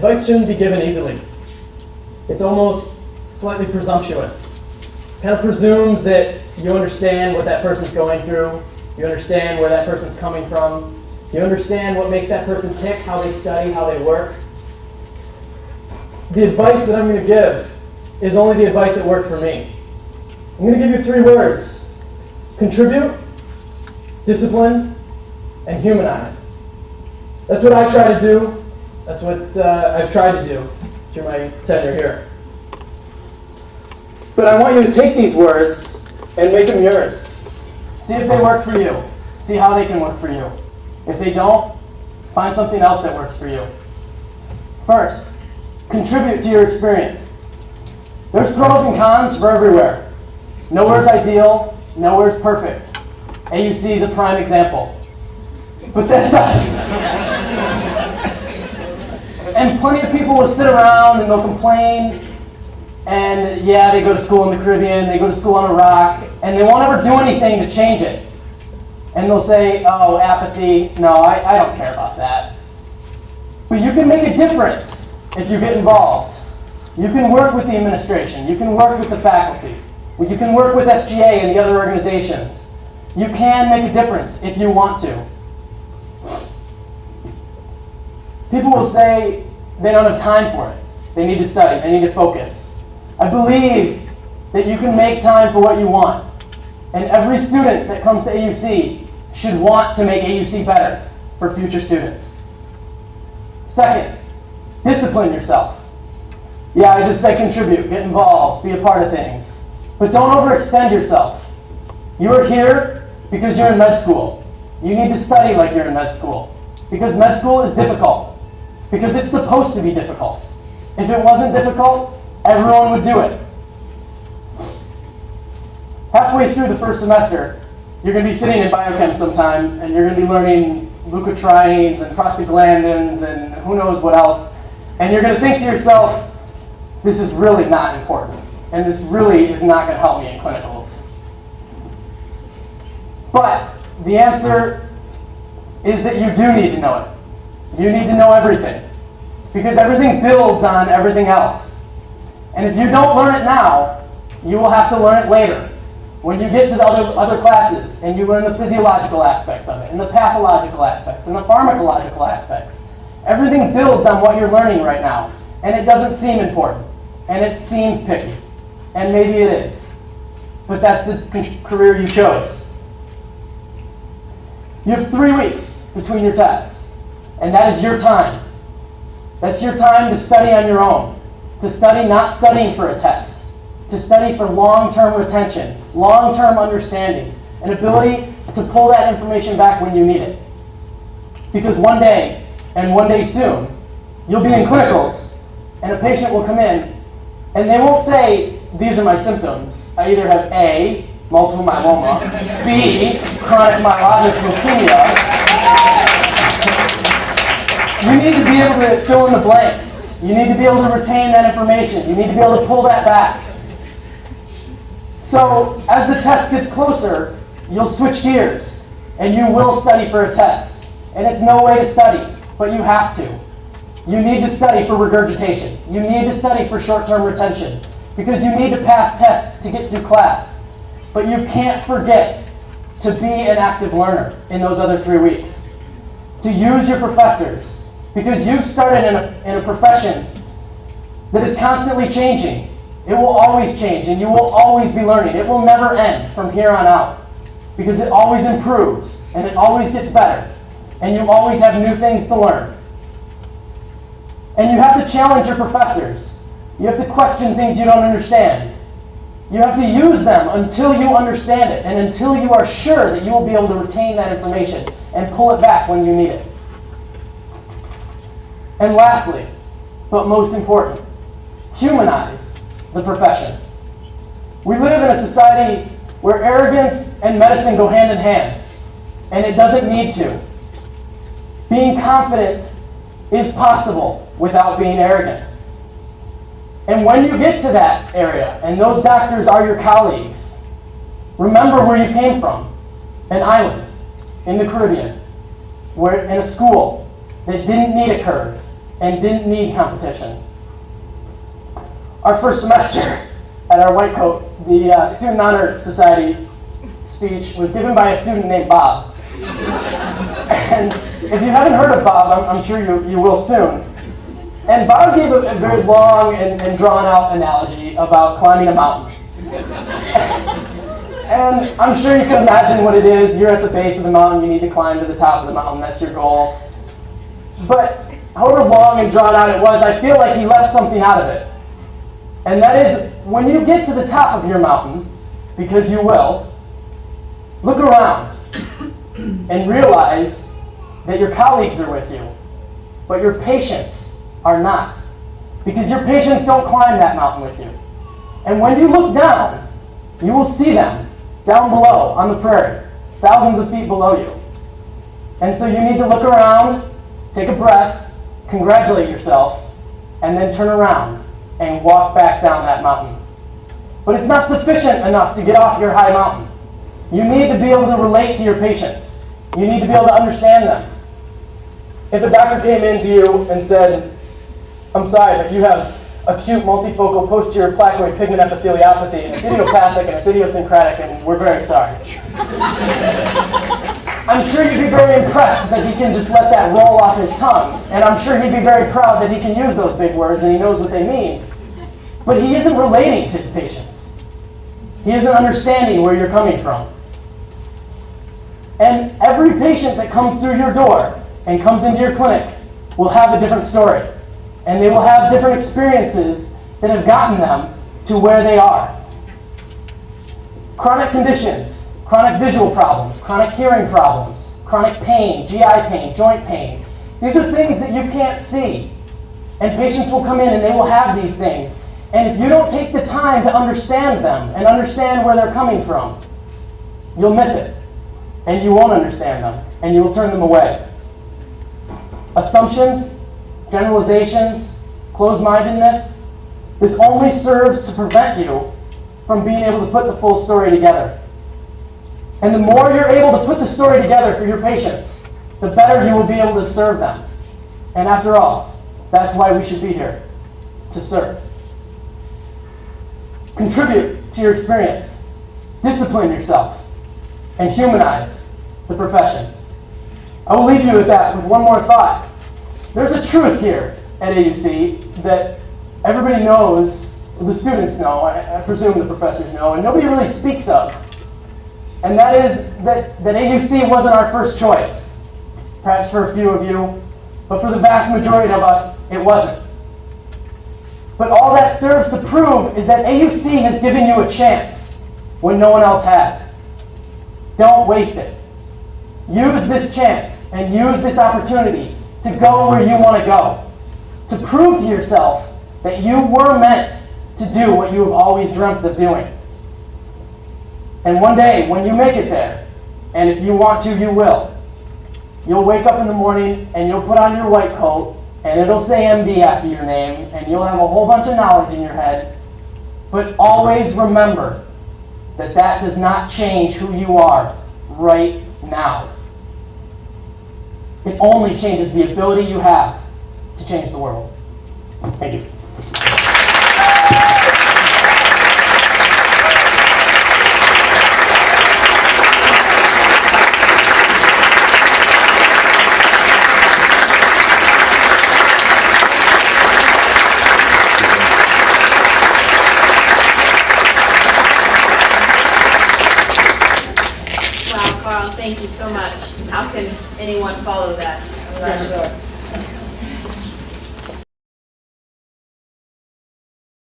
Advice shouldn't be given easily. It's almost slightly presumptuous. Kind of presumes that you understand what that person's going through, you understand where that person's coming from, you understand what makes that person tick, how they study, how they work. The advice that I'm going to give is only the advice that worked for me. I'm going to give you 3 words: contribute, discipline, and humanize. That's what I try to do. That's what I've tried to do through my tenure here. But I want you to take these words and make them yours. See if they work for you. See how they can work for you. If they don't, find something else that works for you. First, contribute to your experience. There's pros and cons for everywhere. Nowhere's ideal, nowhere's perfect. AUC is a prime example. But that doesn't. And plenty of people will sit around and they'll complain, and yeah, they go to school in the Caribbean, they go to school on a rock, and they won't ever do anything to change it. And they'll say, oh, apathy, no, I don't care about that. But you can make a difference if you get involved. You can work with the administration, you can work with the faculty, you can work with SGA and the other organizations. You can make a difference if you want to. People will say they don't have time for it. They need to study, they need to focus. I believe that you can make time for what you want. And every student that comes to AUC should want to make AUC better for future students. Second, discipline yourself. Yeah, I just said contribute, get involved, be a part of things. But don't overextend yourself. You are here because you're in med school. You need to study like you're in med school. Because med school is difficult. Because it's supposed to be difficult. If it wasn't difficult, everyone would do it. Halfway through the first semester, you're going to be sitting in biochem sometime, and you're going to be learning leukotrienes and prostaglandins and who knows what else. And you're going to think to yourself, this is really not important. And this really is not going to help me in clinicals. But the answer is that you do need to know it. You need to know everything. Because everything builds on everything else. And if you don't learn it now, you will have to learn it later. When you get to the other classes and you learn the physiological aspects of it, and the pathological aspects, and the pharmacological aspects, everything builds on what you're learning right now. And it doesn't seem important. And it seems picky. And maybe it is. But that's the career you chose. You have 3 weeks between your tests. And that is your time. That's your time to study on your own. To study not studying for a test. To study for long-term retention, long-term understanding, an ability to pull that information back when you need it. Because one day, and one day soon, you'll be in clinicals, and a patient will come in, and they won't say, these are my symptoms. I either have A, multiple myeloma, B, chronic myelogenous leukemia. You need to be able to fill in the blanks. You need to be able to retain that information. You need to be able to pull that back. So as the test gets closer, you'll switch gears, and you will study for a test. And it's no way to study, but you have to. You need to study for regurgitation. You need to study for short-term retention, because you need to pass tests to get through class. But you can't forget to be an active learner in those other 3 weeks. To use your professors, because you've started in a profession that is constantly changing. It will always change, and you will always be learning. It will never end from here on out, because it always improves, and it always gets better, and you always have new things to learn. And you have to challenge your professors. You have to question things you don't understand. You have to use them until you understand it, and until you are sure that you will be able to retain that information and pull it back when you need it. And lastly, but most important, humanize the profession. We live in a society where arrogance and medicine go hand in hand, and it doesn't need to. Being confident is possible without being arrogant. And when you get to that area, and those doctors are your colleagues, remember where you came from. An island in the Caribbean, where in a school that didn't need a curve, and didn't need competition. Our first semester at our White Coat, the Student Honor Society speech was given by a student named Bob. And if you haven't heard of Bob, I'm sure you will soon. And Bob gave a very long and drawn-out analogy about climbing a mountain. And I'm sure you can imagine what it is. You're at the base of the mountain, you need to climb to the top of the mountain, that's your goal. But however long and drawn out it was, I feel like he left something out of it. And that is, when you get to the top of your mountain, because you will, look around and realize that your colleagues are with you, but your patients are not. Because your patients don't climb that mountain with you. And when you look down, you will see them down below on the prairie, thousands of feet below you. And so you need to look around, take a breath, congratulate yourself, and then turn around and walk back down that mountain. But it's not sufficient enough to get off your high mountain. You need to be able to relate to your patients. You need to be able to understand them. If a doctor came in to you and said, I'm sorry, but you have acute multifocal posterior placoid pigment epitheliopathy, and it's idiopathic and it's idiosyncratic, and we're very sorry. I'm sure you'd be very impressed that he can just let that roll off his tongue, and I'm sure he'd be very proud that he can use those big words and he knows what they mean. But he isn't relating to his patients. He isn't understanding where you're coming from. And every patient that comes through your door and comes into your clinic will have a different story. And they will have different experiences that have gotten them to where they are. Chronic conditions, chronic visual problems, chronic hearing problems, chronic pain, GI pain, joint pain. These are things that you can't see. And patients will come in and they will have these things. And if you don't take the time to understand them and understand where they're coming from, you'll miss it. And you won't understand them. And you will turn them away. Assumptions, generalizations, closed-mindedness, this only serves to prevent you from being able to put the full story together. And the more you're able to put the story together for your patients, the better you will be able to serve them. And after all, that's why we should be here, to serve. Contribute to your experience, discipline yourself, and humanize the profession. I will leave you with that, with one more thought. There's a truth here at AUC that everybody knows, the students know, I presume the professors know, and nobody really speaks of. And that is that AUC wasn't our first choice. Perhaps for a few of you, but for the vast majority of us, it wasn't. But all that serves to prove is that AUC has given you a chance when no one else has. Don't waste it. Use this chance and use this opportunity to go where you want to go. To prove to yourself that you were meant to do what you have always dreamt of doing. And one day, when you make it there, and if you want to, you will, you'll wake up in the morning and you'll put on your white coat and it'll say MD after your name and you'll have a whole bunch of knowledge in your head. But always remember that that does not change who you are right now. It only changes the ability you have to change the world. Thank you. Wow, Karl, thank you so much. How can anyone follow that? I'm not sure.